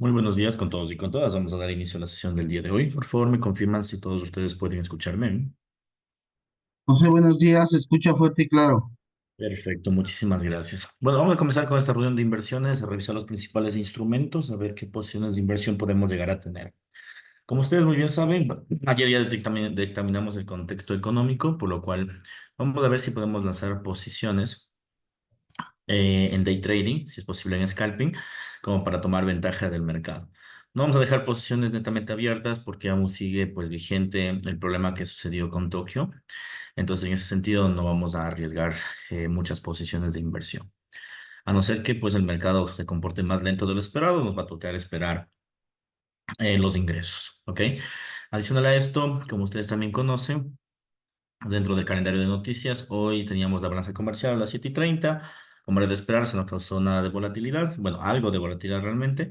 Muy buenos días con todos y con todas. Vamos a dar inicio a la sesión del día de hoy. Por favor, me confirman si todos ustedes pueden escucharme. José, buenos días, se escucha fuerte y claro. Perfecto, muchísimas gracias. Bueno, vamos a comenzar con esta reunión de inversiones, a revisar los principales instrumentos, a ver qué posiciones de inversión podemos llegar a tener. Como ustedes muy bien saben, ayer ya dictaminamos el contexto económico, por lo cual vamos a ver si podemos lanzar posiciones en day trading, si es posible en scalping, como para tomar ventaja del mercado. No vamos a dejar posiciones netamente abiertas porque aún sigue pues vigente el problema que sucedió con Tokio. Entonces, en ese sentido, no vamos a arriesgar muchas posiciones de inversión. A no ser que pues el mercado se comporte más lento de lo esperado, nos va a tocar esperar los ingresos, ¿ok? Adicional a esto, como ustedes también conocen, dentro del calendario de noticias, hoy teníamos la balanza comercial a las 7:30. Como era de esperarse, no causó nada de volatilidad, bueno, algo de volatilidad realmente.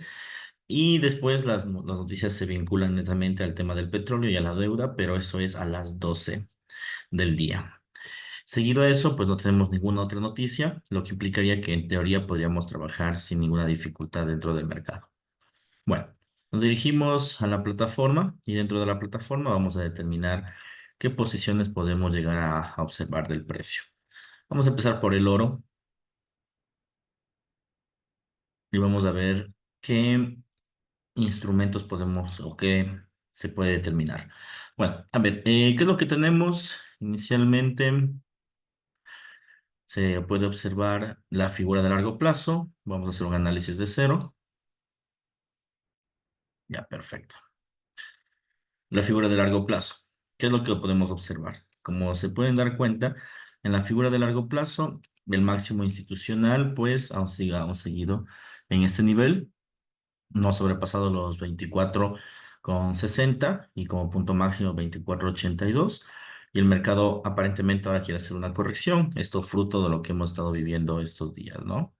Y después las noticias se vinculan netamente al tema del petróleo y a la deuda, pero eso es a las 12 del día. Seguido a eso, pues no tenemos ninguna otra noticia, lo que implicaría que en teoría podríamos trabajar sin ninguna dificultad dentro del mercado. Bueno, nos dirigimos a la plataforma y dentro de la plataforma vamos a determinar qué posiciones podemos llegar a observar del precio. Vamos a empezar por el oro y vamos a ver qué instrumentos podemos o qué se puede determinar. Bueno, a ver, ¿qué es lo que tenemos? Inicialmente se puede observar la figura de largo plazo. Vamos a hacer un análisis de cero. Ya, perfecto. La figura de largo plazo. ¿Qué es lo que podemos observar? Como se pueden dar cuenta, en la figura de largo plazo, el máximo institucional, pues, aún seguido en este nivel. No ha sobrepasado los 24,60 y como punto máximo 24,82. Y el mercado aparentemente ahora quiere hacer una corrección. Esto fruto de lo que hemos estado viviendo estos días, ¿no?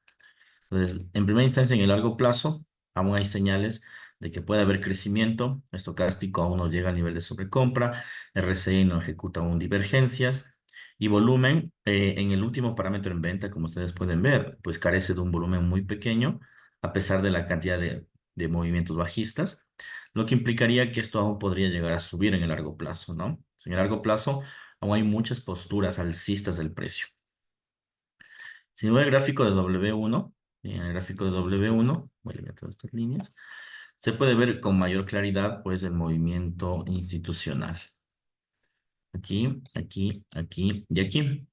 Entonces, en primera instancia, en el largo plazo, aún hay señales de que puede haber crecimiento. Estocástico aún no llega al nivel de sobrecompra. RSI no ejecuta aún divergencias. Y volumen, en el último parámetro en venta, como ustedes pueden ver, pues carece de un volumen muy pequeño, a pesar de la cantidad de movimientos bajistas, lo que implicaría que esto aún podría llegar a subir en el largo plazo, ¿no? En el largo plazo, aún hay muchas posturas alcistas del precio. Si veo el gráfico de W1, en el gráfico de W1, voy a eliminar todas estas líneas, se puede ver con mayor claridad pues el movimiento institucional. Aquí, aquí, aquí y aquí.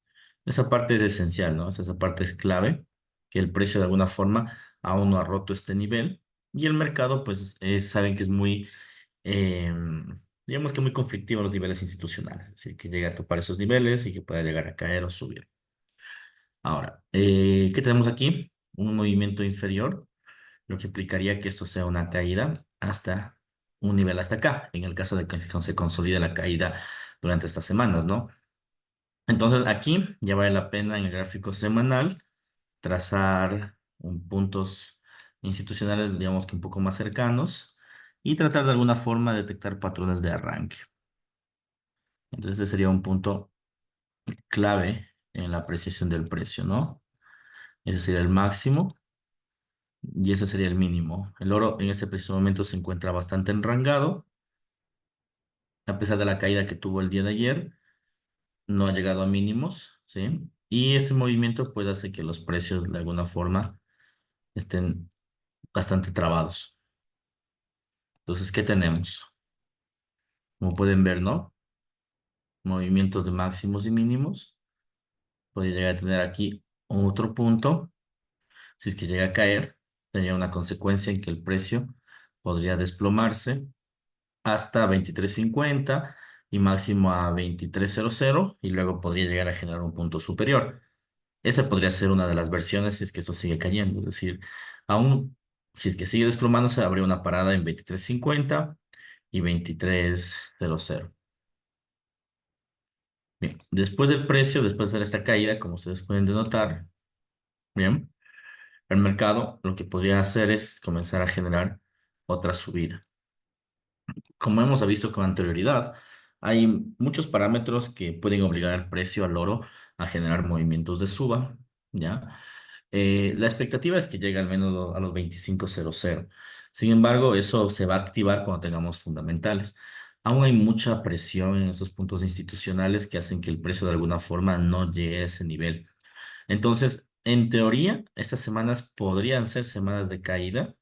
Esa parte es esencial, ¿no? Esa parte es clave, que el precio de alguna forma aún no ha roto este nivel y el mercado pues saben que es muy, eh, digamos que muy conflictivo en los niveles institucionales, es decir, que llega a topar esos niveles y que pueda llegar a caer o subir. Ahora, ¿qué tenemos aquí? Un movimiento inferior, lo que implicaría que esto sea una caída hasta un nivel hasta acá, en el caso de que se consolide la caída durante estas semanas, ¿no? Entonces aquí ya vale la pena en el gráfico semanal trazar puntos institucionales, digamos que un poco más cercanos y tratar de alguna forma de detectar patrones de arranque. Entonces ese sería un punto clave en la apreciación del precio, ¿no? Ese sería el máximo. Y ese sería el mínimo. El oro en este preciso momento se encuentra bastante enrangado, a pesar de la caída que tuvo el día de ayer, no ha llegado a mínimos, ¿sí? Y este movimiento pues hace que los precios de alguna forma estén bastante trabados. Entonces, ¿qué tenemos? Como pueden ver, ¿no? Movimientos de máximos y mínimos. Puede llegar a tener aquí otro punto. Si es que llega a caer, tendría una consecuencia en que el precio podría desplomarse hasta 23.50 y máximo a 23.00 y luego podría llegar a generar un punto superior. Esa podría ser una de las versiones si es que esto sigue cayendo, es decir, aún si es que sigue desplomándose, habría una parada en 23.50 y 23.00. Bien, después del precio, después de esta caída, como ustedes pueden denotar, bien, el mercado lo que podría hacer es comenzar a generar otra subida. Como hemos visto con anterioridad, hay muchos parámetros que pueden obligar al precio al oro a generar movimientos de suba, ¿ya? La expectativa es que llegue al menos a los 25.00. Sin embargo, eso se va a activar cuando tengamos fundamentales. Aún hay mucha presión en esos puntos institucionales que hacen que el precio de alguna forma no llegue a ese nivel. Entonces, en teoría, estas semanas podrían ser semanas de caída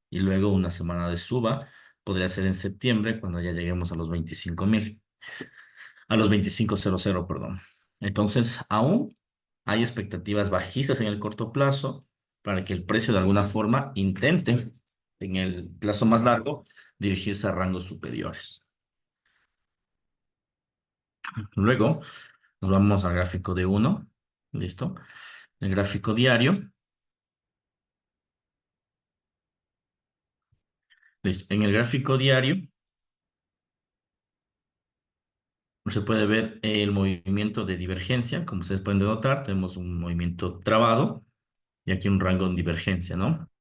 y luego una semana de suba. Podría ser en septiembre cuando ya lleguemos a los 25.000, a los 25.00, perdón. Entonces, aún hay expectativas bajistas en el corto plazo para que el precio de alguna forma intente, en el plazo más largo, dirigirse a rangos superiores. Luego, nos vamos al gráfico de uno. ¿Listo? El gráfico diario. Listo. En el gráfico diario se puede ver el movimiento de divergencia. Como ustedes pueden notar, tenemos un movimiento trabado y aquí un rango en divergencia, ¿no?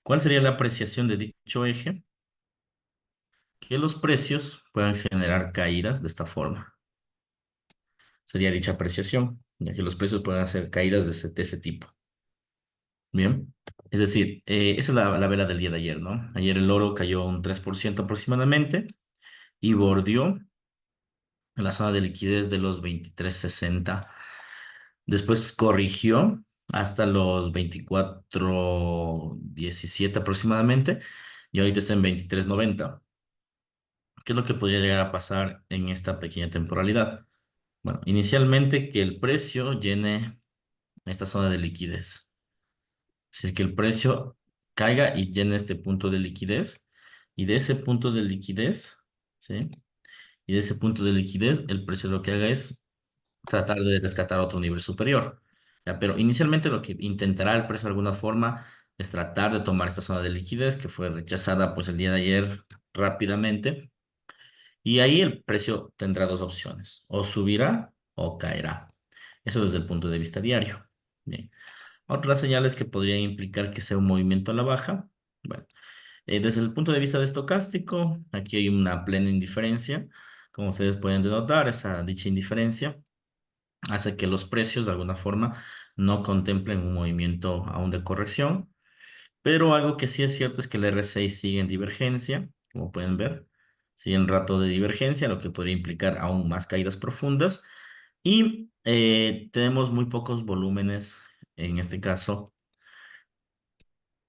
¿Cuál sería la apreciación de dicho eje? Que los precios puedan generar caídas de esta forma. Sería dicha apreciación, ya que los precios pueden hacer caídas de ese tipo. Bien. Es decir, esa es la vela del día de ayer, ¿no? Ayer el oro cayó un 3% aproximadamente y bordeó en la zona de liquidez de los 23.60. Después corrigió hasta los 24.17 aproximadamente y ahorita está en 23.90. ¿Qué es lo que podría llegar a pasar en esta pequeña temporalidad? Bueno, inicialmente que el precio llene esta zona de liquidez. Es decir, que el precio caiga y llene este punto de liquidez. Y de ese punto de liquidez, ¿sí? Y de ese punto de liquidez, el precio lo que haga es tratar de rescatar otro nivel superior. Ya, pero inicialmente lo que intentará el precio de alguna forma es tratar de tomar esta zona de liquidez que fue rechazada pues el día de ayer rápidamente. Y ahí el precio tendrá dos opciones, o subirá o caerá. Eso desde el punto de vista diario. Bien. Otras señales que podrían implicar que sea un movimiento a la baja. Bueno, desde el punto de vista de estocástico, aquí hay una plena indiferencia. Como ustedes pueden denotar, esa dicha indiferencia hace que los precios de alguna forma no contemplen un movimiento aún de corrección. Pero algo que sí es cierto es que el R6 sigue en divergencia, como pueden ver, sigue en rato de divergencia, lo que podría implicar aún más caídas profundas. Y tenemos muy pocos volúmenes, en este caso,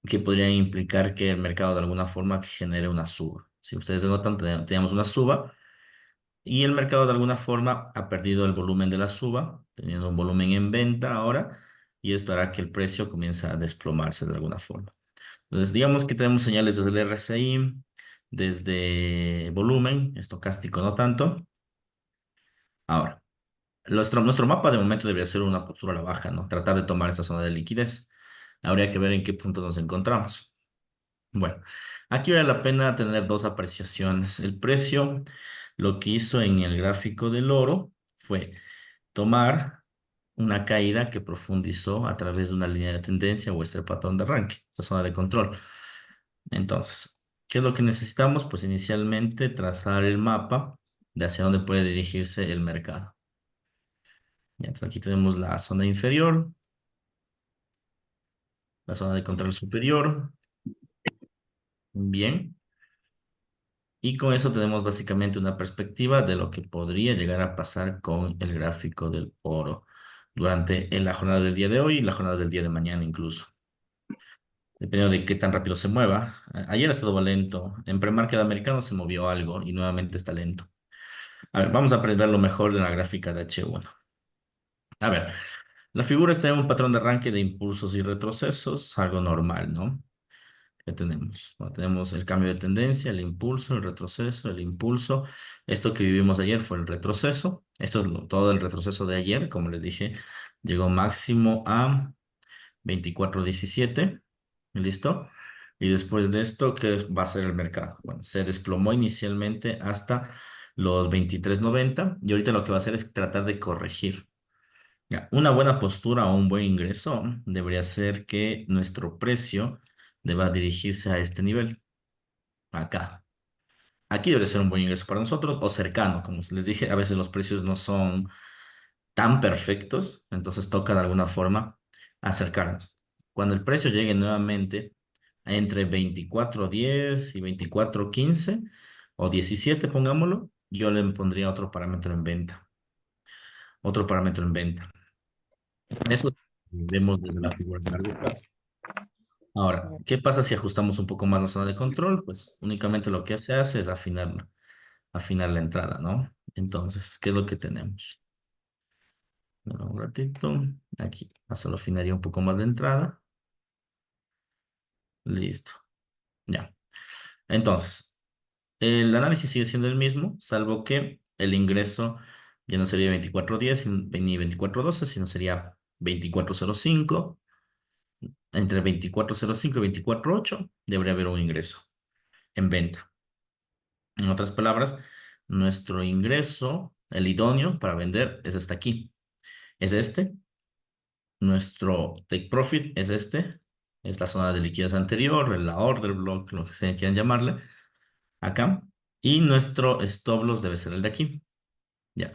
que podrían implicar que el mercado de alguna forma genere una suba. Si ustedes notan, tenemos una suba y el mercado de alguna forma ha perdido el volumen de la suba, teniendo un volumen en venta ahora, y esperar que el precio comience a desplomarse de alguna forma. Entonces, digamos que tenemos señales desde el RSI, desde volumen, estocástico no tanto. Ahora, nuestro mapa de momento debería ser una postura a la baja, ¿no? Tratar de tomar esa zona de liquidez. Habría que ver en qué punto nos encontramos. Bueno, aquí vale la pena tener dos apreciaciones. El precio, lo que hizo en el gráfico del oro fue tomar una caída que profundizó a través de una línea de tendencia o este patrón de arranque, la zona de control. Entonces, ¿qué es lo que necesitamos? Pues inicialmente trazar el mapa de hacia dónde puede dirigirse el mercado. Ya, entonces aquí tenemos la zona inferior, la zona de control superior, bien, y con eso tenemos básicamente una perspectiva de lo que podría llegar a pasar con el gráfico del oro durante en la jornada del día de hoy y la jornada del día de mañana incluso, dependiendo de qué tan rápido se mueva. Ayer ha estado lento, en premarket americano se movió algo y nuevamente está lento. A ver, vamos a aprender lo mejor de la gráfica de H1. A ver, la figura está en un patrón de arranque de impulsos y retrocesos, algo normal, ¿no? ¿Qué tenemos? Bueno, tenemos el cambio de tendencia, el impulso, el retroceso, el impulso. Esto que vivimos ayer fue el retroceso. Esto es todo el retroceso de ayer, como les dije, llegó máximo a 24.17. ¿Listo? Y después de esto, ¿qué va a ser el mercado? Bueno, se desplomó inicialmente hasta los 23.90 y ahorita lo que va a hacer es tratar de corregir. Ya, una buena postura o un buen ingreso debería ser que nuestro precio deba dirigirse a este nivel, acá. Aquí debería ser un buen ingreso para nosotros o cercano, como les dije, a veces los precios no son tan perfectos, entonces toca de alguna forma acercarnos. Cuando el precio llegue nuevamente entre 24.10 y 24.15 o 17, pongámoslo, yo le pondría otro parámetro en venta. Otro parámetro en venta. Eso vemos desde la figura de largo plazo. Ahora, ¿qué pasa si ajustamos un poco más la zona de control? Pues únicamente lo que se hace es afinar la entrada, ¿no? Entonces, ¿qué es lo que tenemos? Bueno, un ratito. Aquí, solo afinaría un poco más la entrada. Listo. Ya. Entonces, el análisis sigue siendo el mismo, salvo que el ingreso ya no sería 24.10 ni 24.12, sino sería 24.05. Entre 24.05 y 24.08 debería haber un ingreso en venta. En otras palabras, nuestro ingreso, el idóneo para vender, es hasta aquí. Es este. Nuestro take profit es este. Es la zona de liquidez anterior, la order block, lo que se quieran llamarle, acá. Y nuestro stop loss debe ser el de aquí. Ya.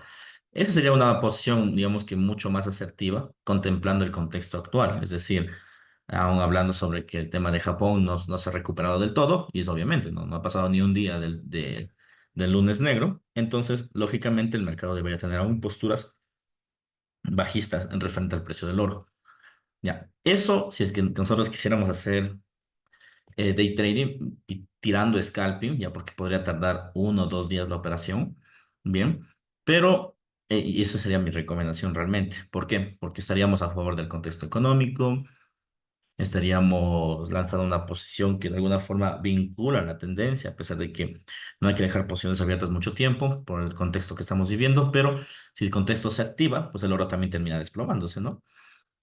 Esa sería una posición, digamos que mucho más asertiva, contemplando el contexto actual. Es decir, aún hablando sobre que el tema de Japón no se ha recuperado del todo, y es obviamente, no ha pasado ni un día del lunes negro. Entonces, lógicamente, el mercado debería tener aún posturas bajistas en referente al precio del oro. Ya. Eso, si es que nosotros quisiéramos hacer day trading y tirando scalping, ya porque podría tardar 1 o 2 días la operación, bien, pero y esa sería mi recomendación realmente. ¿Por qué? Porque estaríamos a favor del contexto económico, estaríamos lanzando una posición que de alguna forma vincula la tendencia, a pesar de que no hay que dejar posiciones abiertas mucho tiempo por el contexto que estamos viviendo, pero si el contexto se activa, pues el oro también termina desplomándose, ¿no?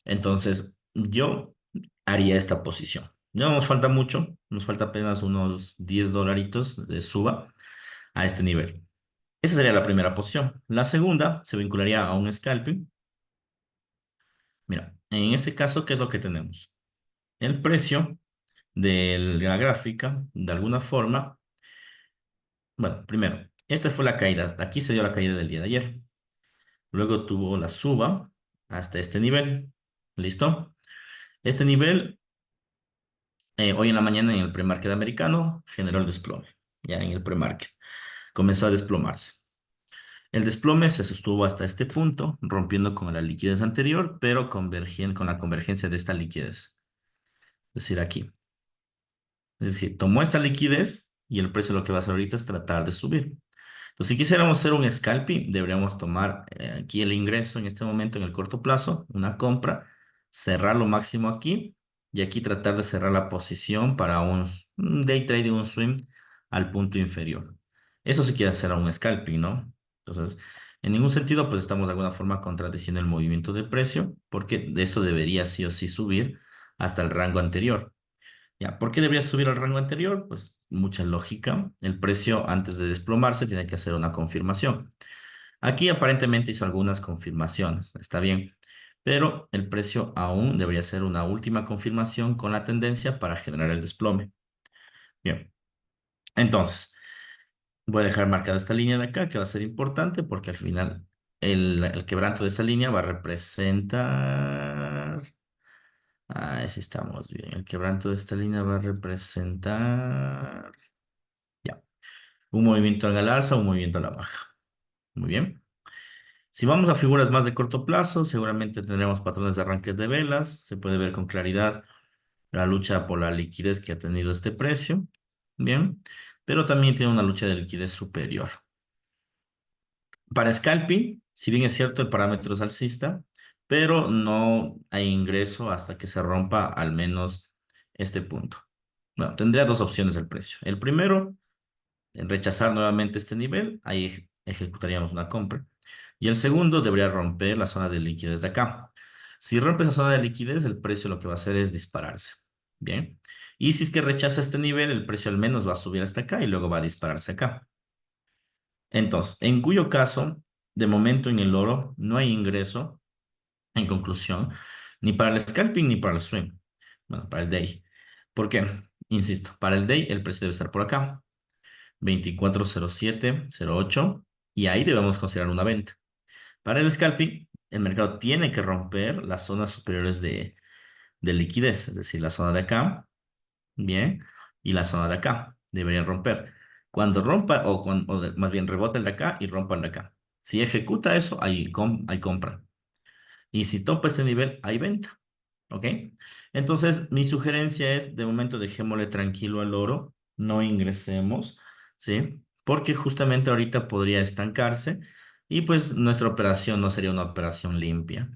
Entonces, yo haría esta posición. No nos falta mucho, nos falta apenas unos 10 dolaritos de suba a este nivel. Esa sería la primera posición. La segunda se vincularía a un scalping. Mira, en este caso, ¿qué es lo que tenemos? El precio de la gráfica, de alguna forma, bueno, primero, esta fue la caída, hasta aquí se dio la caída del día de ayer. Luego tuvo la suba hasta este nivel. ¿Listo? Este nivel hoy en la mañana en el premarket americano generó el desplome, ya en el premarket. Comenzó a desplomarse. El desplome se sostuvo hasta este punto, rompiendo con la liquidez anterior, pero convergiendo con la convergencia de esta liquidez. Es decir, aquí. Es decir, tomó esta liquidez y el precio lo que va a hacer ahorita es tratar de subir. Entonces, si quisiéramos hacer un scalping, deberíamos tomar aquí el ingreso en este momento en el corto plazo, una compra, cerrar lo máximo aquí y aquí tratar de cerrar la posición para un day trade, un swing al punto inferior. Eso sí quiere hacer un scalping, ¿no? Entonces, en ningún sentido, pues estamos de alguna forma contradiciendo el movimiento del precio, porque de eso debería sí o sí subir hasta el rango anterior. Ya, ¿por qué debería subir al rango anterior? Pues mucha lógica. El precio antes de desplomarse tiene que hacer una confirmación. Aquí aparentemente hizo algunas confirmaciones, está bien, pero el precio aún debería hacer una última confirmación con la tendencia para generar el desplome. Bien, entonces voy a dejar marcada esta línea de acá que va a ser importante porque al final el quebranto de esta línea va a representar. Ah, sí estamos bien. El quebranto de esta línea va a representar. Ya. Un movimiento al alza, un movimiento a la baja. Muy bien. Si vamos a figuras más de corto plazo, seguramente tendremos patrones de arranques de velas. Se puede ver con claridad la lucha por la liquidez que ha tenido este precio. Bien. Pero también tiene una lucha de liquidez superior. Para scalping, si bien es cierto, el parámetro es alcista, pero no hay ingreso hasta que se rompa al menos este punto. Bueno, tendría dos opciones el precio. El primero, en rechazar nuevamente este nivel, ahí ejecutaríamos una compra. Y el segundo debería romper la zona de liquidez de acá. Si rompe esa zona de liquidez, el precio lo que va a hacer es dispararse. Bien. Y si es que rechaza este nivel, el precio al menos va a subir hasta acá y luego va a dispararse acá. Entonces, en cuyo caso, de momento en el oro no hay ingreso, en conclusión, ni para el scalping ni para el swing. Bueno, para el day. ¿Por qué? Insisto, para el day el precio debe estar por acá. 24.0708 y ahí debemos considerar una venta. Para el scalping, el mercado tiene que romper las zonas superiores de liquidez, es decir, la zona de acá bien, y la zona de acá debería romper. Cuando rompa, más bien rebota el de acá y rompa el de acá. Si ejecuta eso, hay compra. Y si topa ese nivel, hay venta. ¿Ok? Entonces, mi sugerencia es, de momento, dejémosle tranquilo al oro, no ingresemos, ¿sí? Porque justamente ahorita podría estancarse y pues nuestra operación no sería una operación limpia.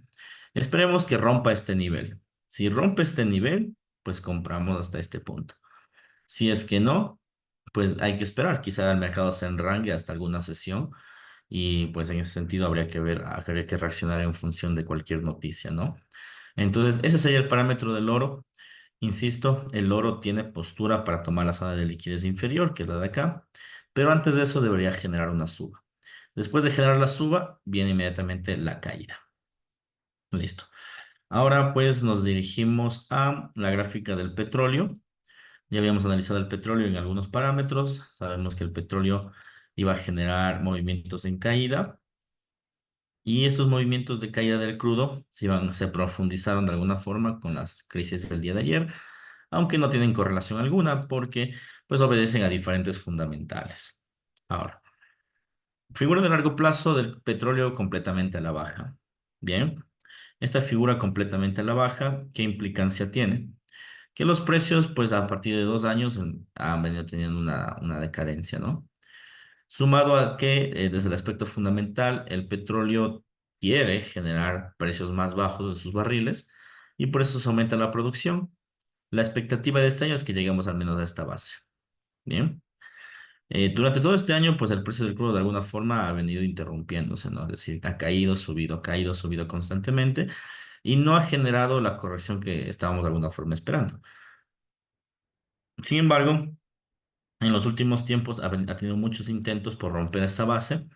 Esperemos que rompa este nivel. Si rompe este nivel, pues compramos hasta este punto. Si es que no, pues hay que esperar. Quizá el mercado se enrangue hasta alguna sesión y pues en ese sentido habría que reaccionar en función de cualquier noticia, ¿no? Entonces, ese sería el parámetro del oro. Insisto, el oro tiene postura para tomar la zona de liquidez inferior, que es la de acá, pero antes de eso debería generar una suba. Después de generar la suba, viene inmediatamente la caída. Listo. Ahora pues nos dirigimos a la gráfica del petróleo. Ya habíamos analizado el petróleo en algunos parámetros. Sabemos que el petróleo iba a generar movimientos en caída. Y estos movimientos de caída del crudo se profundizaron de alguna forma con las crisis del día de ayer, aunque no tienen correlación alguna porque pues obedecen a diferentes fundamentales. Ahora, figura de largo plazo del petróleo completamente a la baja. Bien, esta figura completamente a la baja, ¿qué implicancia tiene? Que los precios pues a partir de 2 años han venido teniendo una decadencia, ¿no? Sumado a que desde el aspecto fundamental, el petróleo quiere generar precios más bajos de sus barriles y por eso se aumenta la producción. La expectativa de este año es que lleguemos al menos a esta base. Bien. Durante todo este año, pues el precio del crudo de alguna forma ha venido interrumpiéndose, ¿no? Es decir, ha caído, subido constantemente y no ha generado la corrección que estábamos de alguna forma esperando. Sin embargo, en los últimos tiempos ha tenido muchos intentos por romper esta base.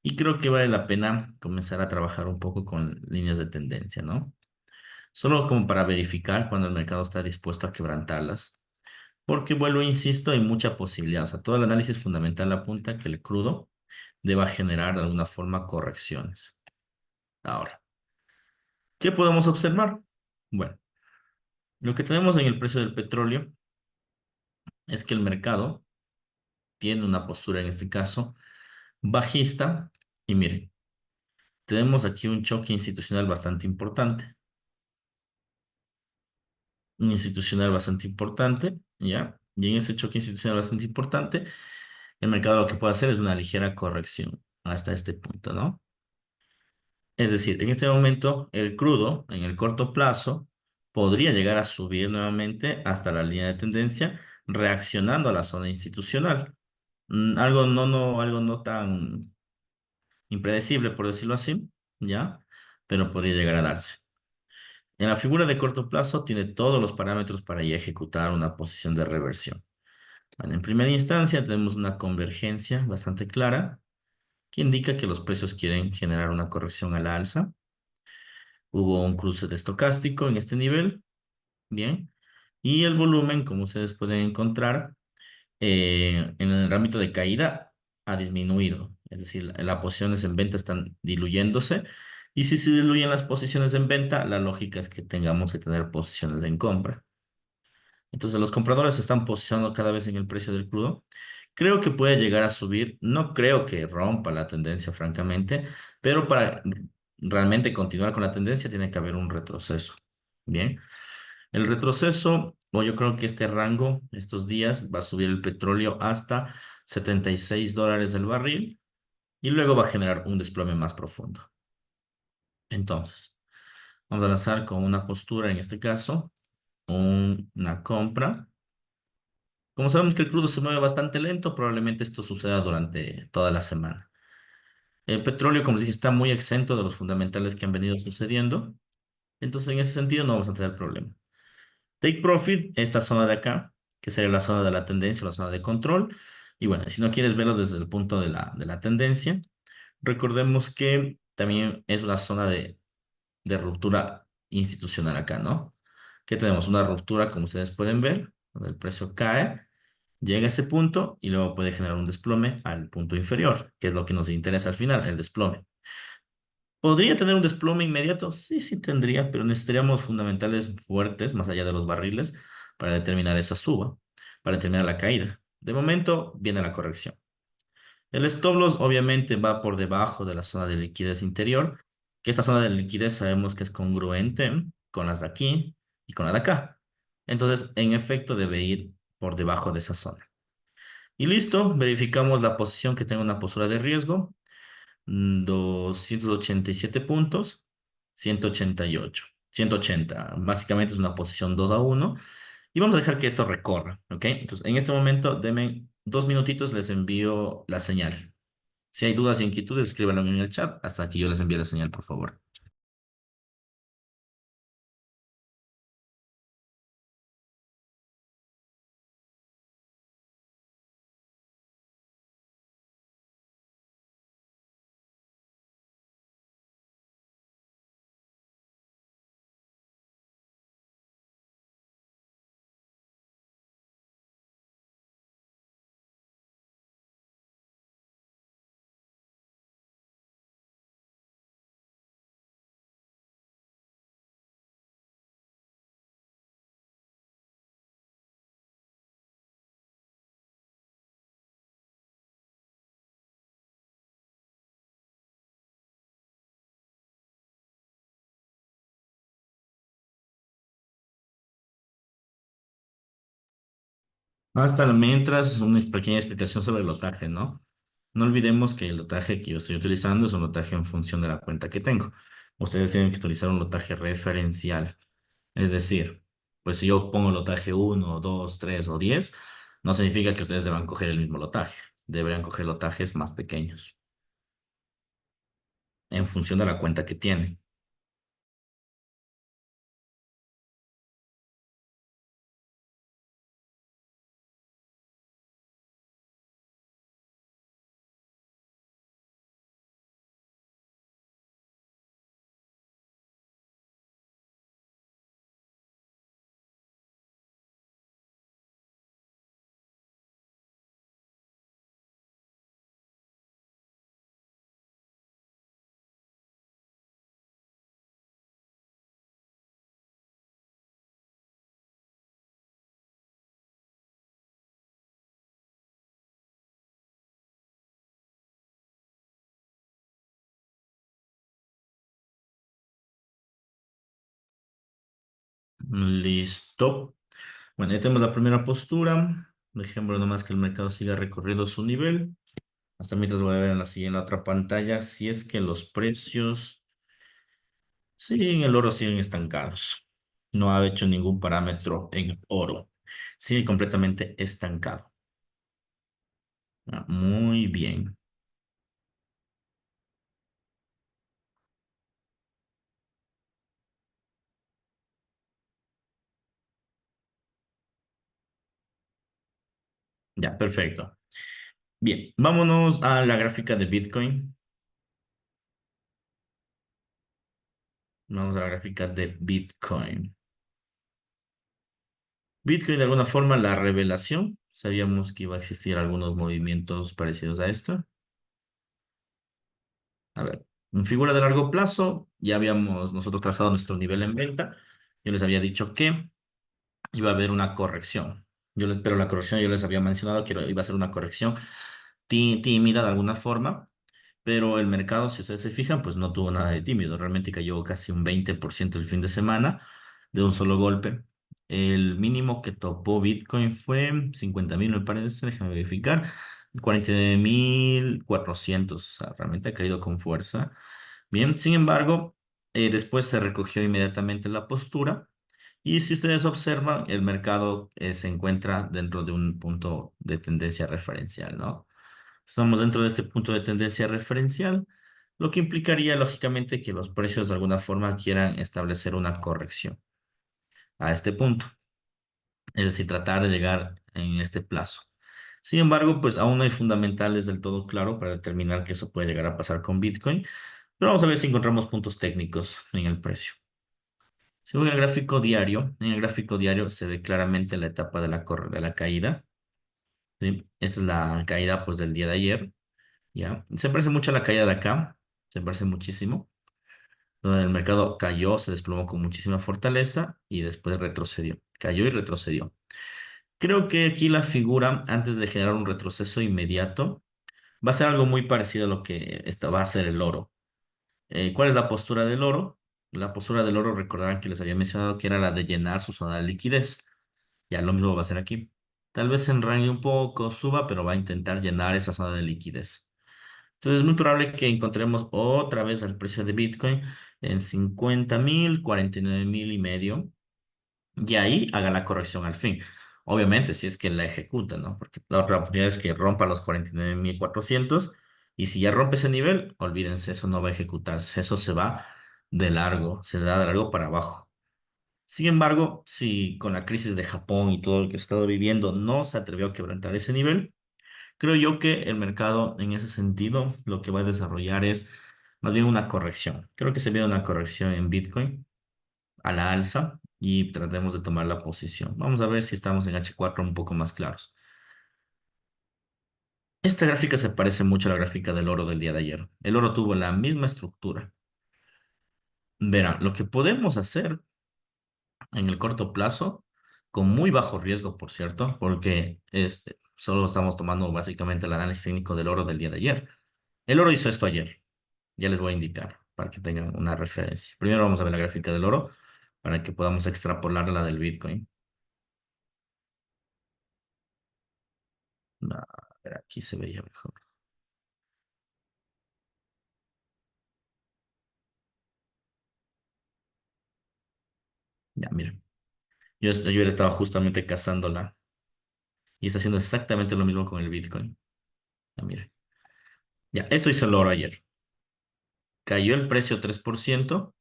Y creo que vale la pena comenzar a trabajar un poco con líneas de tendencia, ¿no? Solo como para verificar cuando el mercado está dispuesto a quebrantarlas. Porque vuelvo, insisto, hay mucha posibilidad. O sea, todo el análisis fundamental apunta que el crudo deba generar de alguna forma correcciones. Ahora, ¿qué podemos observar? Bueno, lo que tenemos en el precio del petróleo es que el mercado tiene una postura, en este caso, bajista. Y miren, tenemos aquí un choque institucional bastante importante. Institucional bastante importante, ¿ya? Y en ese choque institucional bastante importante, el mercado lo que puede hacer es una ligera corrección hasta este punto, ¿no? Es decir, en este momento, el crudo, en el corto plazo, podría llegar a subir nuevamente hasta la línea de tendencia, reaccionando a la zona institucional. Algo no tan impredecible, por decirlo así, ¿ya? Pero podría llegar a darse. En la figura de corto plazo tiene todos los parámetros para ya ejecutar una posición de reversión. Bueno, en primera instancia tenemos una convergencia bastante clara que indica que los precios quieren generar una corrección a la alza. Hubo un cruce de estocástico en este nivel, bien, y el volumen, como ustedes pueden encontrar, en el ámbito de caída ha disminuido, es decir, las posiciones en venta están diluyéndose. Y si se diluyen las posiciones en venta, la lógica es que tengamos que tener posiciones en compra. Entonces los compradores se están posicionando cada vez en el precio del crudo. Creo que puede llegar a subir. No creo que rompa la tendencia, francamente, pero para realmente continuar con la tendencia tiene que haber un retroceso. Bien, el retroceso, o yo creo que este rango, estos días, va a subir el petróleo hasta $76 el barril y luego va a generar un desplome más profundo. Entonces, vamos a lanzar con una postura, en este caso, una compra. Como sabemos que el crudo se mueve bastante lento, probablemente esto suceda durante toda la semana. El petróleo, como les dije, está muy exento de los fundamentales que han venido sucediendo. Entonces, en ese sentido, no vamos a tener problema. Take profit, esta zona de acá, que sería la zona de la tendencia, la zona de control. Y bueno, si no quieres verlo desde el punto de la tendencia, recordemos que también es una zona de ruptura institucional acá, ¿no? Que tenemos una ruptura, como ustedes pueden ver, donde el precio cae. Llega a ese punto y luego puede generar un desplome al punto inferior, que es lo que nos interesa al final, el desplome. ¿Podría tener un desplome inmediato? Sí, sí tendría, pero necesitaríamos fundamentales fuertes, más allá de los barriles, para determinar esa suba, para determinar la caída. De momento viene la corrección. El stop loss obviamente va por debajo de la zona de liquidez interior, que esta zona de liquidez sabemos que es congruente con las de aquí y con la de acá. Entonces, en efecto, debe ir por debajo de esa zona. Y listo, verificamos la posición que tenga una postura de riesgo, 287 puntos, 188, 180. Básicamente es una posición 2-1 y vamos a dejar que esto recorra, ¿ok? Entonces, en este momento, denme 2 minutitos, les envío la señal. Si hay dudas y inquietudes, escríbanlo en el chat hasta que yo les envíe la señal, por favor. Hasta mientras, una pequeña explicación sobre el lotaje, ¿no? No olvidemos que el lotaje que yo estoy utilizando es un lotaje en función de la cuenta que tengo. Ustedes tienen que utilizar un lotaje referencial. Es decir, pues si yo pongo lotaje 1, 2, 3 o 10, no significa que ustedes deban coger el mismo lotaje. Deberían coger lotajes más pequeños en función de la cuenta que tienen. Listo. Bueno, ya tenemos la primera postura. Dejémoslo nomás que el mercado siga recorriendo su nivel. Hasta mientras voy a ver en la otra pantalla si es que los precios siguen, el oro siguen estancados. No ha hecho ningún parámetro en oro. Sigue completamente estancado. Muy bien. Ya, perfecto. Bien, vámonos a la gráfica de Bitcoin. Vamos a la gráfica de Bitcoin. Bitcoin, de alguna forma, la revelación. Sabíamos que iba a existir algunos movimientos parecidos a esto. A ver, en figura de largo plazo, ya habíamos nosotros trazado nuestro nivel en venta. Yo les había dicho que iba a haber una corrección. Pero la corrección yo les había mencionado que iba a ser una corrección tímida de alguna forma, pero el mercado, si ustedes se fijan, pues no tuvo nada de tímido. Realmente cayó casi un 20% el fin de semana de un solo golpe. El mínimo que topó Bitcoin fue 50.000, me parece, déjame verificar, 49.400. O sea, realmente ha caído con fuerza. Bien, sin embargo, después se recogió inmediatamente la postura. Y si ustedes observan, el mercado se encuentra dentro de un punto de tendencia referencial, ¿no? Estamos dentro de este punto de tendencia referencial, lo que implicaría lógicamente que los precios de alguna forma quieran establecer una corrección a este punto, es decir, tratar de llegar en este plazo. Sin embargo, pues aún no hay fundamentales del todo claro para determinar que eso puede llegar a pasar con Bitcoin, pero vamos a ver si encontramos puntos técnicos en el precio. Si voy al gráfico diario, en el gráfico diario se ve claramente la etapa de de la caída, ¿sí? Esta es la caída pues del día de ayer. ¿Ya? Se parece mucho a la caída de acá, se parece muchísimo. donde el mercado cayó, se desplomó con muchísima fortaleza y después retrocedió. Cayó y retrocedió. Creo que aquí la figura, antes de generar un retroceso inmediato, va a ser algo muy parecido a lo que va a ser el oro. ¿Cuál es la postura del oro? La postura del oro, recordarán que les había mencionado que era la de llenar su zona de liquidez. Ya lo mismo va a ser aquí. Tal vez enrañe un poco, suba, pero va a intentar llenar esa zona de liquidez. Entonces es muy probable que encontremos otra vez el precio de Bitcoin en 50.000, 49.500 y ahí haga la corrección al fin. Obviamente, si es que la ejecuta, ¿no? Porque la otra oportunidad es que rompa los 49.400 y si ya rompe ese nivel, olvídense, eso no va a ejecutarse, eso se va de largo, se da de largo para abajo. Sin embargo, si con la crisis de Japón y todo lo que he estado viviendo no se atrevió a quebrantar ese nivel, creo yo que el mercado en ese sentido lo que va a desarrollar es más bien una corrección. Creo que se viene una corrección en Bitcoin a la alza y tratemos de tomar la posición. Vamos a ver si estamos en H4 un poco más claros. Esta gráfica se parece mucho a la gráfica del oro del día de ayer. El oro tuvo la misma estructura. Verán, lo que podemos hacer en el corto plazo, con muy bajo riesgo, por cierto, porque solo estamos tomando básicamente el análisis técnico del oro del día de ayer. El oro hizo esto ayer. Ya les voy a indicar para que tengan una referencia. Primero vamos a ver la gráfica del oro para que podamos extrapolar la del Bitcoin. A ver, aquí se veía mejor. Ya, miren. Yo ayer estaba justamente cazándola y está haciendo exactamente lo mismo con el Bitcoin. Ya, miren. Ya, esto hizo el oro ayer. Cayó el precio 3%,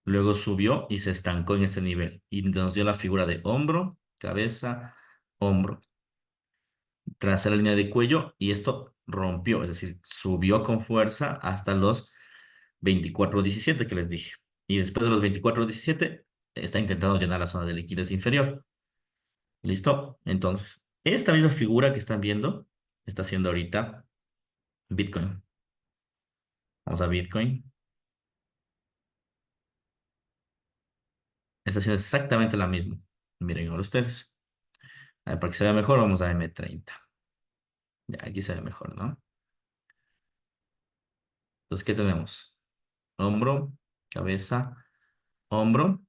luego subió y se estancó en ese nivel. Y nos dio la figura de hombro, cabeza, hombro. Tras la línea de cuello y esto rompió, es decir, subió con fuerza hasta los 24.17 que les dije. Y después de los 24.17 está intentando llenar la zona de liquidez inferior. ¿Listo? Entonces, esta misma figura que están viendo está haciendo ahorita Bitcoin. Vamos a Bitcoin. Está haciendo exactamente la misma. Miren ahora ustedes. A ver, para que se vea mejor, vamos a M30. Ya, aquí se ve mejor, ¿no? Entonces, ¿qué tenemos? Hombro, cabeza, hombro,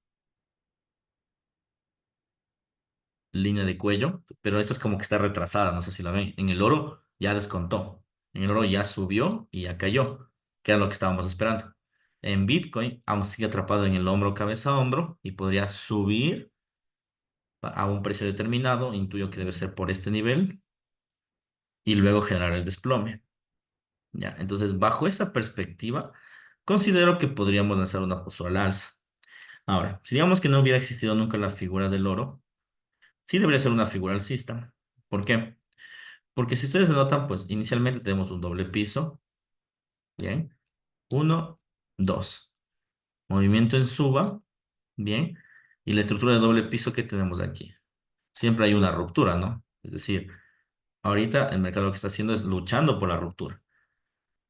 línea de cuello, pero esta es como que está retrasada, no sé si la ven. En el oro ya descontó. En el oro ya subió y ya cayó, que era lo que estábamos esperando. En Bitcoin aún sigue atrapado en el hombro, cabeza, hombro y podría subir a un precio determinado, intuyo que debe ser por este nivel, y luego generar el desplome. ¿Ya? Entonces, bajo esa perspectiva, considero que podríamos lanzar una postura al alza. Ahora, si digamos que no hubiera existido nunca la figura del oro, sí debería ser una figura alcista. ¿Por qué? Porque si ustedes notan, pues inicialmente tenemos un doble piso. Bien. Uno, dos. Movimiento en suba. Bien. Y la estructura de doble piso que tenemos aquí. Siempre hay una ruptura, ¿no? Es decir, ahorita el mercado lo que está haciendo es luchando por la ruptura.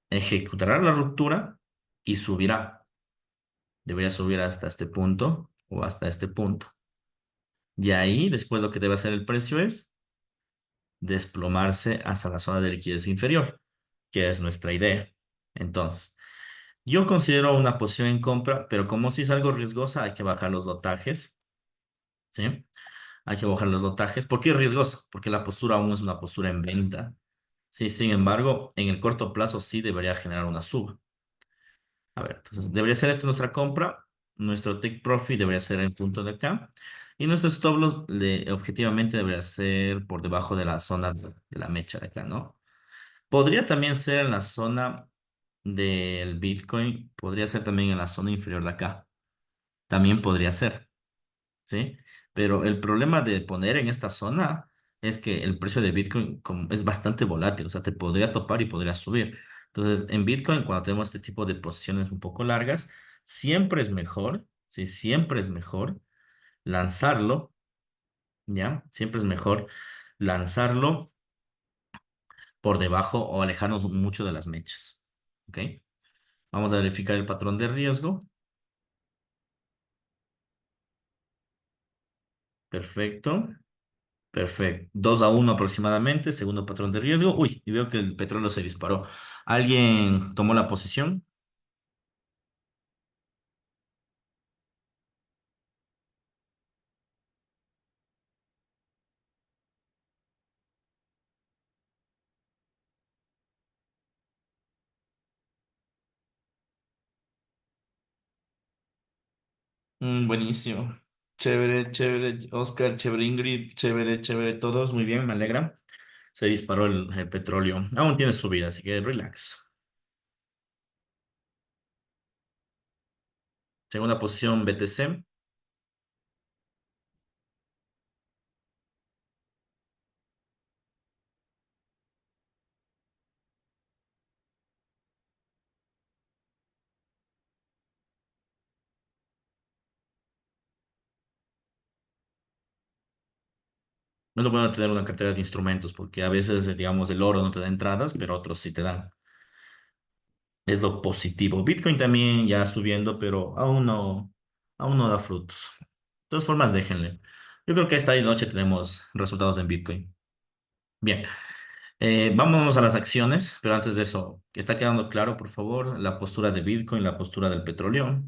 Ejecutará la ruptura y subirá. Debería subir hasta este punto o hasta este punto. Y ahí, después lo que debe hacer el precio es desplomarse hasta la zona de liquidez inferior, que es nuestra idea. Entonces, yo considero una posición en compra, pero como si es algo riesgosa, hay que bajar los lotajes, ¿sí? Hay que bajar los lotajes. ¿Por qué es riesgoso? Porque la postura aún es una postura en venta. Sí, sin embargo, en el corto plazo sí debería generar una suba. A ver, entonces debería ser esta nuestra compra. Nuestro take profit debería ser el punto de acá. Y nuestro stop loss objetivamente debería ser por debajo de la zona de la mecha de acá, ¿no? Podría también ser en la zona del Bitcoin, podría ser también en la zona inferior de acá. También podría ser, ¿sí? Pero el problema de poner en esta zona es que el precio de Bitcoin es bastante volátil, o sea, te podría topar y podría subir. Entonces, en Bitcoin, cuando tenemos este tipo de posiciones un poco largas, siempre es mejor, sí, siempre es mejor lanzarlo, ¿ya? Siempre es mejor lanzarlo por debajo o alejarnos mucho de las mechas, ¿ok? Vamos a verificar el patrón de riesgo. Perfecto. Perfecto. 2-1 aproximadamente, segundo patrón de riesgo. Uy, y veo que el petróleo se disparó. ¿Alguien tomó la posición? Buenísimo. Chévere, chévere, Oscar, chévere, Ingrid, chévere, chévere, todos. Muy bien, me alegra. Se disparó el petróleo. Aún tiene subida, así que relax. Segunda posición, BTC. No es lo bueno tener una cartera de instrumentos, porque a veces, digamos, el oro no te da entradas, pero otros sí te dan. Es lo positivo. Bitcoin también ya subiendo, pero aún no da frutos. De todas formas, déjenle. Yo creo que esta noche tenemos resultados en Bitcoin. Bien, vámonos a las acciones, pero antes de eso, ¿está quedando claro, por favor, la postura de Bitcoin, la postura del petróleo?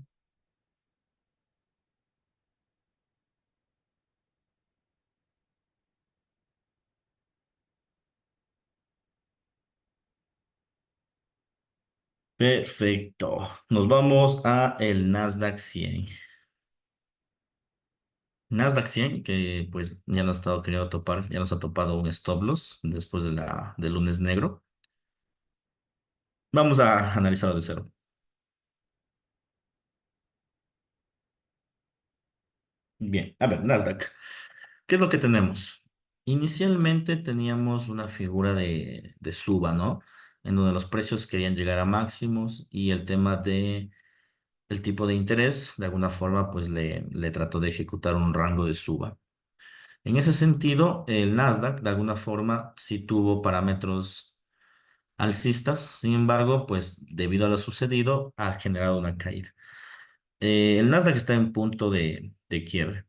Perfecto. Nos vamos a el Nasdaq 100. Nasdaq 100, que pues ya nos ha estado queriendo topar, ya nos ha topado un stop loss después del lunes negro. Vamos a analizarlo de cero. Bien, a ver, Nasdaq. ¿Qué es lo que tenemos? Inicialmente teníamos una figura de suba, ¿no? En donde los precios querían llegar a máximos y el tema de el tipo de interés, de alguna forma, pues le trató de ejecutar un rango de suba. En ese sentido, el Nasdaq, de alguna forma, sí tuvo parámetros alcistas, sin embargo, pues debido a lo sucedido, ha generado una caída. El Nasdaq está en punto de quiebre.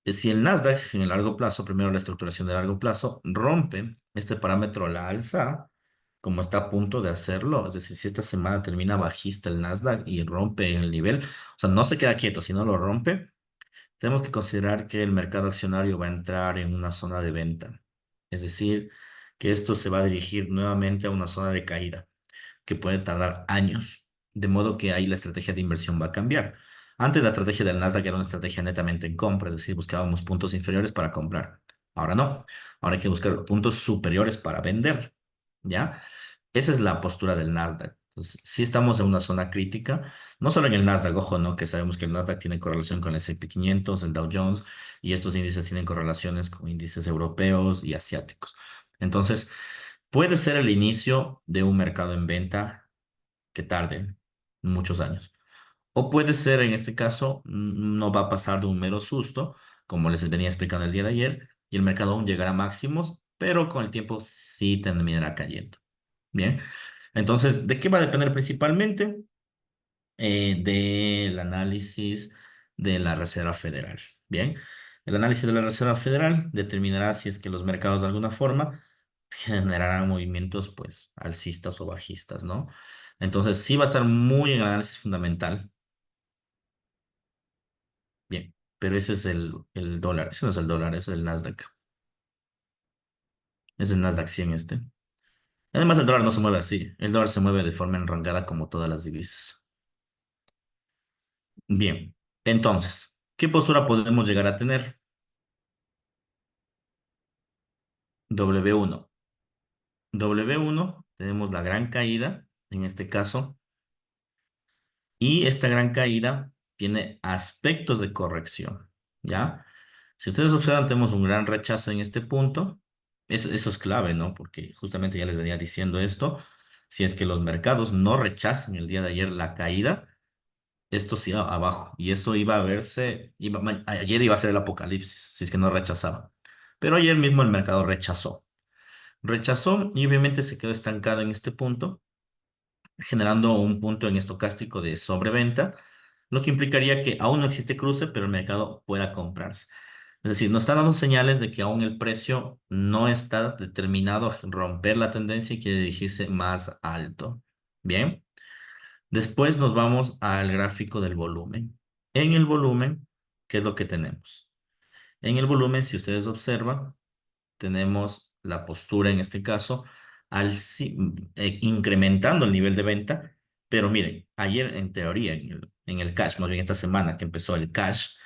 Si el Nasdaq en el largo plazo, primero la estructuración de largo plazo, rompe este parámetro a la alza, como está a punto de hacerlo, es decir, si esta semana termina bajista el Nasdaq y rompe el nivel, o sea, no se queda quieto, sino lo rompe, tenemos que considerar que el mercado accionario va a entrar en una zona de venta. Es decir, que esto se va a dirigir nuevamente a una zona de caída que puede tardar años, de modo que ahí la estrategia de inversión va a cambiar. Antes la estrategia del Nasdaq era una estrategia netamente en compra, es decir, buscábamos puntos inferiores para comprar. Ahora no, ahora hay que buscar puntos superiores para vender, ¿ya? Esa es la postura del Nasdaq. Entonces, sí estamos en una zona crítica, no solo en el Nasdaq, ojo, ¿no? Que sabemos que el Nasdaq tiene correlación con el S&P 500, el Dow Jones, y estos índices tienen correlaciones con índices europeos y asiáticos. Entonces, puede ser el inicio de un mercado en venta que tarde muchos años. O puede ser, en este caso, no va a pasar de un mero susto, como les venía explicando el día de ayer, y el mercado aún llegará a máximos, pero con el tiempo sí terminará cayendo. Bien, entonces, ¿de qué va a depender principalmente? Del análisis de la Reserva Federal. Bien, el análisis de la Reserva Federal determinará si es que los mercados de alguna forma generarán movimientos pues alcistas o bajistas, ¿no? Entonces sí va a estar muy en el análisis fundamental. Bien, pero ese es el dólar, ese no es el dólar, ese es el Nasdaq, es el Nasdaq 100 este. Además el dólar no se mueve así, el dólar se mueve de forma enrangada como todas las divisas. Bien, entonces, ¿qué postura podemos llegar a tener? W1. W1, tenemos la gran caída, en este caso, y esta gran caída tiene aspectos de corrección, ¿ya? Si ustedes observan, tenemos un gran rechazo en este punto. Eso es clave, ¿no? Porque justamente ya les venía diciendo esto. Si es que los mercados no rechazan el día de ayer la caída, esto se iba abajo. Y eso iba a verse, ayer iba a ser el apocalipsis, si es que no rechazaba. Pero ayer mismo el mercado rechazó. Rechazó y obviamente se quedó estancado en este punto. generando un punto en estocástico de sobreventa, lo que implicaría que aún no existe cruce, pero el mercado pueda comprarse. Es decir, nos está dando señales de que aún el precio no está determinado a romper la tendencia y quiere dirigirse más alto. Bien, después nos vamos al gráfico del volumen. En el volumen, ¿qué es lo que tenemos? En el volumen, si ustedes observan, tenemos la postura en este caso incrementando el nivel de venta, pero miren, ayer en teoría, en el cash, más bien esta semana que empezó el cash,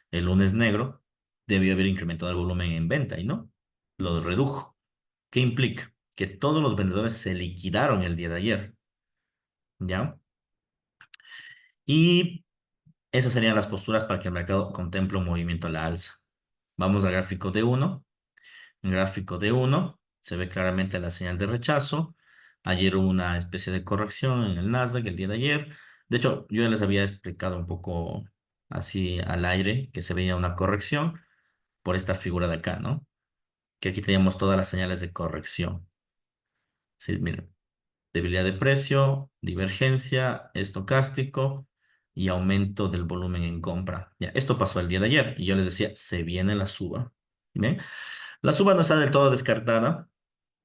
el lunes negro, debió haber incrementado el volumen en venta y no, lo redujo. ¿Qué implica? Que todos los vendedores se liquidaron el día de ayer, ¿ya? Y esas serían las posturas para que el mercado contemple un movimiento a la alza. Vamos al gráfico de uno. En el gráfico de uno se ve claramente la señal de rechazo. Ayer hubo una especie de corrección en el Nasdaq el día de ayer. De hecho, yo ya les había explicado un poco así al aire que se veía una corrección por esta figura de acá, ¿no? Que aquí teníamos todas las señales de corrección. Sí, miren, debilidad de precio, divergencia, estocástico y aumento del volumen en compra. Ya, esto pasó el día de ayer y yo les decía, se viene la suba. ¿Bien? La suba no está del todo descartada,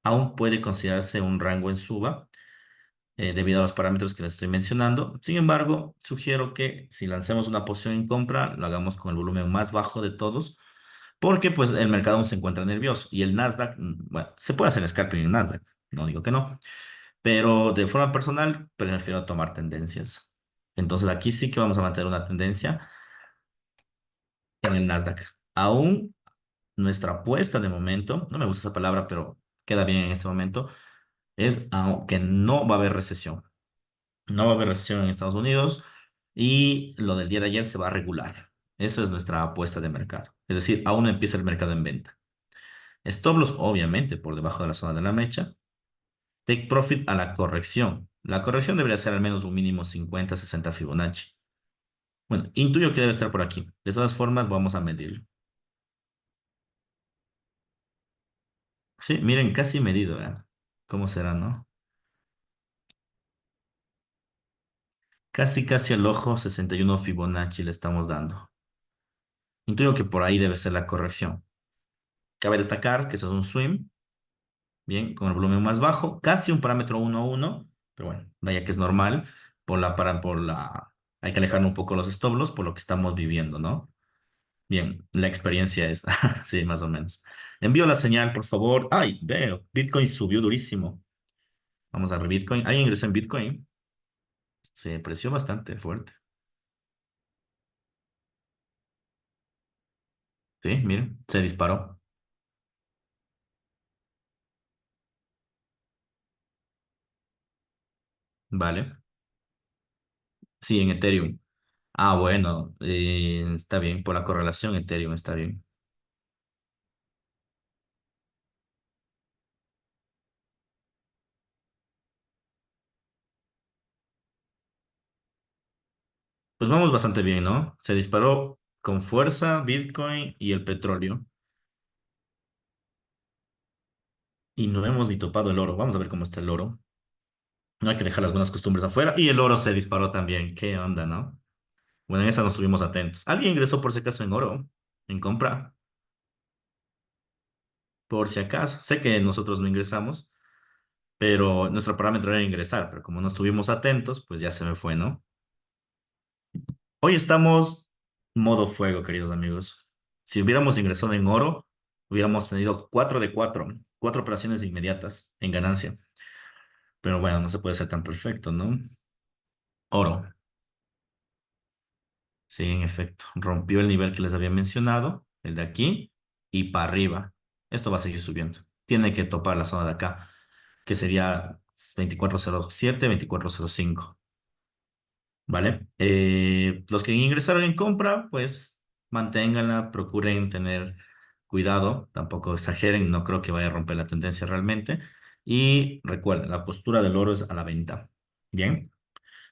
aún puede considerarse un rango en suba debido a los parámetros que les estoy mencionando. Sin embargo, sugiero que si lancemos una posición en compra, lo hagamos con el volumen más bajo de todos, porque pues el mercado aún se encuentra nervioso y el Nasdaq, bueno, se puede hacer scalping en el Nasdaq, no digo que no, pero de forma personal prefiero tomar tendencias. Entonces aquí sí que vamos a mantener una tendencia en el Nasdaq. Aún nuestra apuesta de momento, no me gusta esa palabra, pero queda bien en este momento, es que no va a haber recesión. No va a haber recesión en Estados Unidos y lo del día de ayer se va a regular. Esa es nuestra apuesta de mercado. Es decir, aún no empieza el mercado en venta. Stop loss, obviamente, por debajo de la zona de la mecha. Take profit a la corrección. La corrección debería ser al menos un mínimo 50-60 Fibonacci. Bueno, intuyo que debe estar por aquí. De todas formas, vamos a medirlo. Sí, miren, casi medido, ¿verdad? ¿Cómo será, no? Casi, casi al ojo, 61 Fibonacci le estamos dando. Intuyo que por ahí debe ser la corrección. Cabe destacar que eso es un swing, bien, con el volumen más bajo, casi un parámetro 1-1, pero bueno, vaya que es normal, hay que alejar un poco los stop loss por lo que estamos viviendo, ¿no? Bien, la experiencia es, sí, más o menos. Envío la señal, por favor. Ay, veo, Bitcoin subió durísimo. Vamos a ver Bitcoin. ¿Alguien ingresó en Bitcoin? Se apreció bastante fuerte. Sí, miren, se disparó. Vale. Sí, en Ethereum. Ah, bueno, está bien, por la correlación Ethereum está bien. Pues vamos bastante bien, ¿no? Se disparó con fuerza Bitcoin y el petróleo y no hemos ni topado el oro. Vamos a ver cómo está el oro. No hay que dejar las buenas costumbres afuera y el oro se disparó también. ¿Qué onda, no? Bueno, en esa nos estuvimos atentos. ¿Alguien ingresó por si acaso en oro? ¿En compra? Por si acaso. Sé que nosotros no ingresamos, pero nuestro parámetro era ingresar, pero como no estuvimos atentos, pues ya se me fue, ¿no? Hoy estamos modo fuego, queridos amigos. Si hubiéramos ingresado en oro, hubiéramos tenido 4 de 4, 4 operaciones inmediatas en ganancia. Pero bueno, no se puede ser tan perfecto, ¿no? Oro, sí, en efecto. Rompió el nivel que les había mencionado, el de aquí, y para arriba. Esto va a seguir subiendo. Tiene que topar la zona de acá, que sería 2407, 2405. ¿Vale? Los que ingresaron en compra, pues manténganla, procuren tener cuidado, tampoco exageren, no creo que vaya a romper la tendencia realmente. Y recuerden, la postura del oro es a la venta. Bien,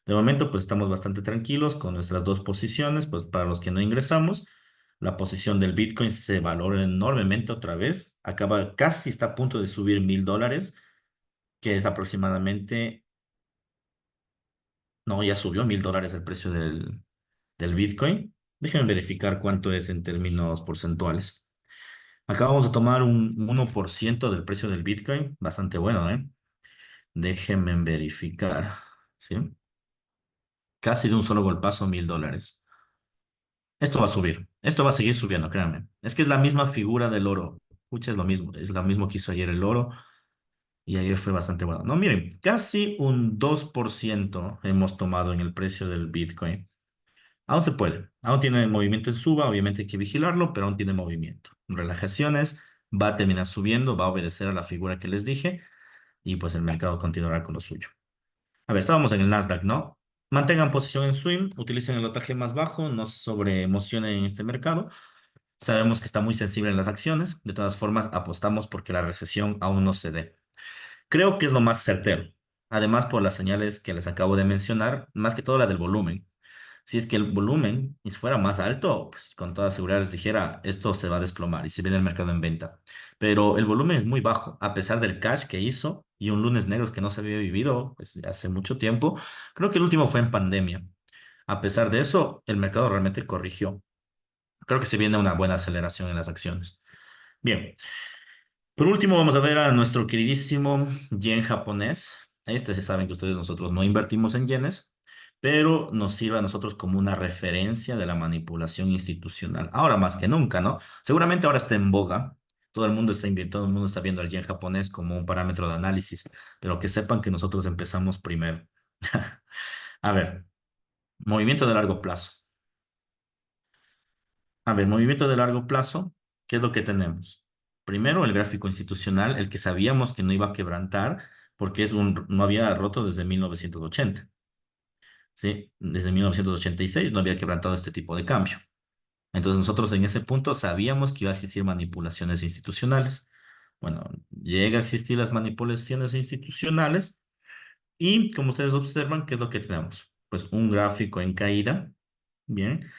de momento pues estamos bastante tranquilos con nuestras dos posiciones, pues para los que no ingresamos, la posición del Bitcoin se valora enormemente otra vez, casi está a punto de subir $1,000, que es aproximadamente No, ya subió $1.000 el precio del Bitcoin. Déjenme verificar cuánto es en términos porcentuales. Acá vamos a tomar un 1% del precio del Bitcoin, bastante bueno, ¿eh? Déjenme verificar, ¿sí? Casi de un solo golpazo, $1.000. Esto va a subir, esto va a seguir subiendo, créanme. Es que es la misma figura del oro. Pucha, es lo mismo que hizo ayer el oro y ayer fue bastante bueno. No, miren, casi un 2% hemos tomado en el precio del Bitcoin. Aún se puede, aún tiene movimiento en suba, obviamente hay que vigilarlo, pero aún tiene movimiento. Relajaciones, va a terminar subiendo, va a obedecer a la figura que les dije y pues el mercado continuará con lo suyo. A ver, estábamos en el Nasdaq, ¿no? Mantengan posición en swing, utilicen el lotaje más bajo, no se sobreemocionen en este mercado. Sabemos que está muy sensible en las acciones, de todas formas apostamos porque la recesión aún no se dé. Creo que es lo más certero. Además, por las señales que les acabo de mencionar, más que todo la del volumen. Si es que el volumen fuera más alto, pues con toda seguridad les dijera, esto se va a desplomar y se viene el mercado en venta. Pero el volumen es muy bajo, a pesar del cash que hizo y un lunes negro que no se había vivido pues, hace mucho tiempo. Creo que el último fue en pandemia. A pesar de eso, el mercado realmente corrigió. Creo que se viene una buena aceleración en las acciones. Bien, por último, vamos a ver a nuestro queridísimo yen japonés. Este se saben que ustedes nosotros no invertimos en yenes, pero nos sirve a nosotros como una referencia de la manipulación institucional. Ahora más que nunca, ¿no? Seguramente ahora está en boga. Todo el mundo está invirtiendo, todo el mundo está viendo al yen japonés como un parámetro de análisis, pero que sepan que nosotros empezamos primero. A ver, movimiento de largo plazo. A ver, movimiento de largo plazo, ¿qué es lo que tenemos? Primero, el gráfico institucional, el que sabíamos que no iba a quebrantar porque no había roto desde 1980, ¿sí? Desde 1986 no había quebrantado este tipo de cambio. Entonces nosotros en ese punto sabíamos que iba a existir manipulaciones institucionales. Bueno, llega a existir las manipulaciones institucionales y como ustedes observan, ¿qué es lo que tenemos? Pues un gráfico en caída, ¿bien?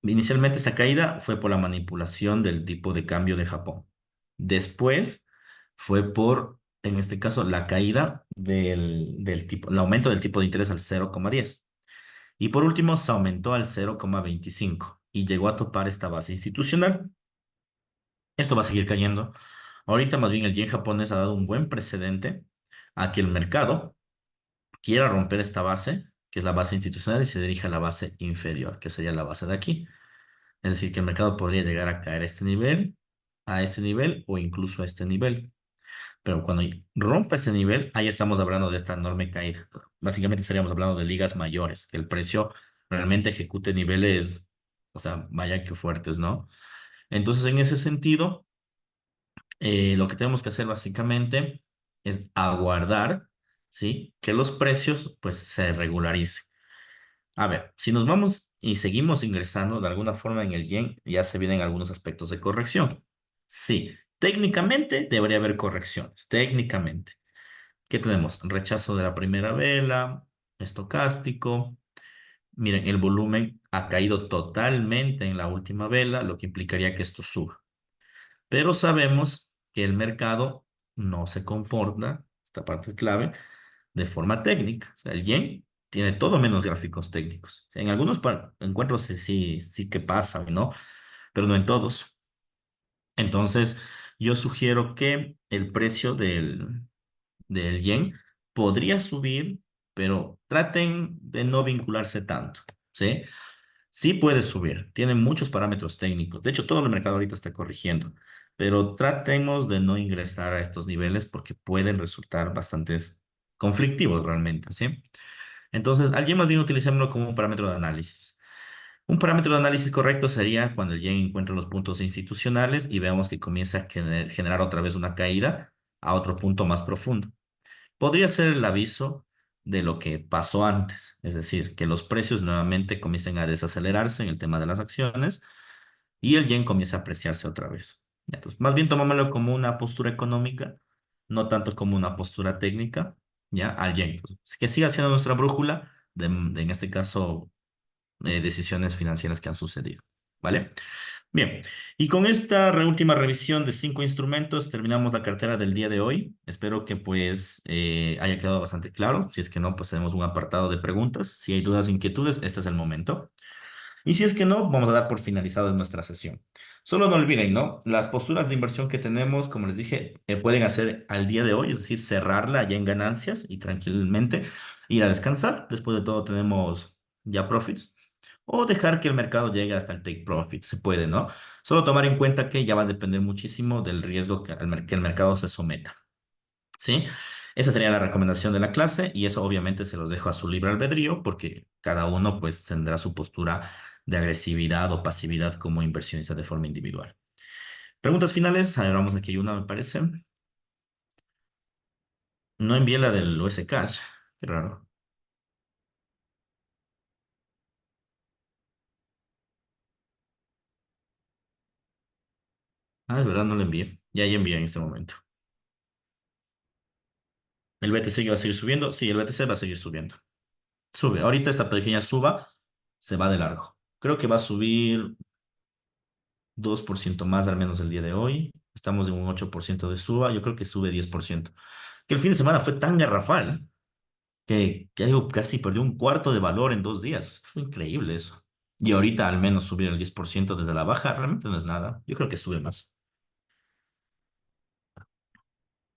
Inicialmente esa caída fue por la manipulación del tipo de cambio de Japón. Después fue por, en este caso, la caída del tipo, el aumento del tipo de interés al 0,10. Y por último se aumentó al 0,25 y llegó a topar esta base institucional. Esto va a seguir cayendo. Ahorita más bien el yen japonés ha dado un buen precedente a que el mercado quiera romper esta base, que es la base institucional, y se dirija a la base inferior, que sería la base de aquí. Es decir, que el mercado podría llegar a caer a este nivel o incluso a este nivel. Pero cuando rompa ese nivel, ahí estamos hablando de esta enorme caída. Básicamente estaríamos hablando de ligas mayores, que el precio realmente ejecute niveles, o sea, vaya que fuertes, ¿no? Entonces, en ese sentido, lo que tenemos que hacer básicamente es aguardar, ¿sí? Que los precios pues se regularicen. A ver, si nos vamos y seguimos ingresando de alguna forma en el yen, ya se vienen algunos aspectos de corrección. Sí, técnicamente debería haber correcciones, técnicamente. ¿Qué tenemos? Rechazo de la primera vela, estocástico. Miren, el volumen ha caído totalmente en la última vela, lo que implicaría que esto suba. Pero sabemos que el mercado no se comporta, esta parte es clave, de forma técnica. O sea, el yen tiene todo menos gráficos técnicos. O sea, en algunos encuentros sí, sí, sí que pasa, ¿no? Pero no en todos. Entonces, yo sugiero que el precio del yen podría subir, pero traten de no vincularse tanto, ¿sí? Sí puede subir, tiene muchos parámetros técnicos. De hecho, todo el mercado ahorita está corrigiendo, pero tratemos de no ingresar a estos niveles porque pueden resultar bastantes conflictivos realmente, ¿sí? Entonces, alguien más bien utilicémoslo como un parámetro de análisis. Un parámetro de análisis correcto sería cuando el yen encuentra los puntos institucionales y veamos que comienza a generar otra vez una caída a otro punto más profundo. Podría ser el aviso de lo que pasó antes, es decir, que los precios nuevamente comiencen a desacelerarse en el tema de las acciones y el yen comienza a apreciarse otra vez. Entonces, más bien tomámoslo como una postura económica, no tanto como una postura técnica, ¿ya? Al yen. Entonces, que siga siendo nuestra brújula en este caso, decisiones financieras que han sucedido, ¿vale? Bien, y con esta última revisión de 5 instrumentos terminamos la cartera del día de hoy. Espero que pues haya quedado bastante claro. Si es que no, pues tenemos un apartado de preguntas. Si hay dudas, inquietudes, este es el momento. Y si es que no, vamos a dar por finalizado nuestra sesión. Solo no olviden, ¿no? Las posturas de inversión que tenemos, como les dije, pueden hacer al día de hoy, es decir, cerrarla ya en ganancias y tranquilamente ir a descansar. Después de todo, tenemos ya profits. O dejar que el mercado llegue hasta el take profit, se puede, ¿no? Solo tomar en cuenta que ya va a depender muchísimo del riesgo que el mercado se someta. ¿Sí? Esa sería la recomendación de la clase y eso obviamente se los dejo a su libre albedrío porque cada uno pues tendrá su postura de agresividad o pasividad como inversionista de forma individual. Preguntas finales, a ver, vamos aquí hay una me parece. No envié la del US Cash, qué raro. Ah, es verdad, no la envié. Ya envié en este momento. ¿El BTC que va a seguir subiendo? Sí, el BTC va a seguir subiendo. Sube. Ahorita esta pequeña suba se va de largo. Creo que va a subir 2% más al menos el día de hoy. Estamos en un 8% de suba. Yo creo que sube 10%. Que el fin de semana fue tan garrafal que algo casi perdió un cuarto de valor en 2 días. Fue increíble eso. Y ahorita al menos subir el 10% desde la baja realmente no es nada. Yo creo que sube más.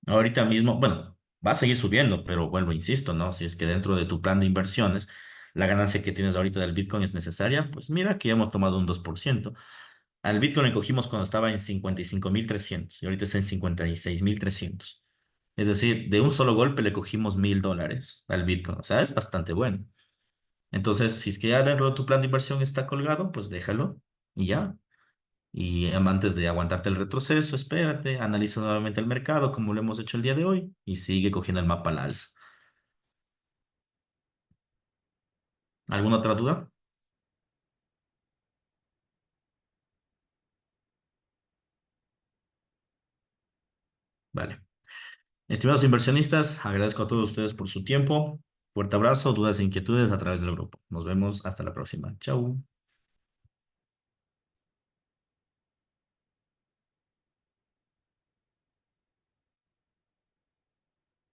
Ahorita mismo, bueno, va a seguir subiendo, pero vuelvo, insisto, ¿no? Si es que dentro de tu plan de inversiones la ganancia que tienes ahorita del Bitcoin es necesaria, pues mira que ya hemos tomado un 2%. Al Bitcoin le cogimos cuando estaba en 55.300 y ahorita está en 56.300. Es decir, de un solo golpe le cogimos $1.000 al Bitcoin. O sea, es bastante bueno. Entonces, si es que ya dentro de tu plan de inversión está colgado, pues déjalo y ya. Y antes de aguantarte el retroceso, espérate, analiza nuevamente el mercado como lo hemos hecho el día de hoy y sigue cogiendo el mapa al alza. ¿Alguna otra duda? Vale. Estimados inversionistas, agradezco a todos ustedes por su tiempo. Fuerte abrazo, dudas e inquietudes a través del grupo. Nos vemos hasta la próxima. Chau.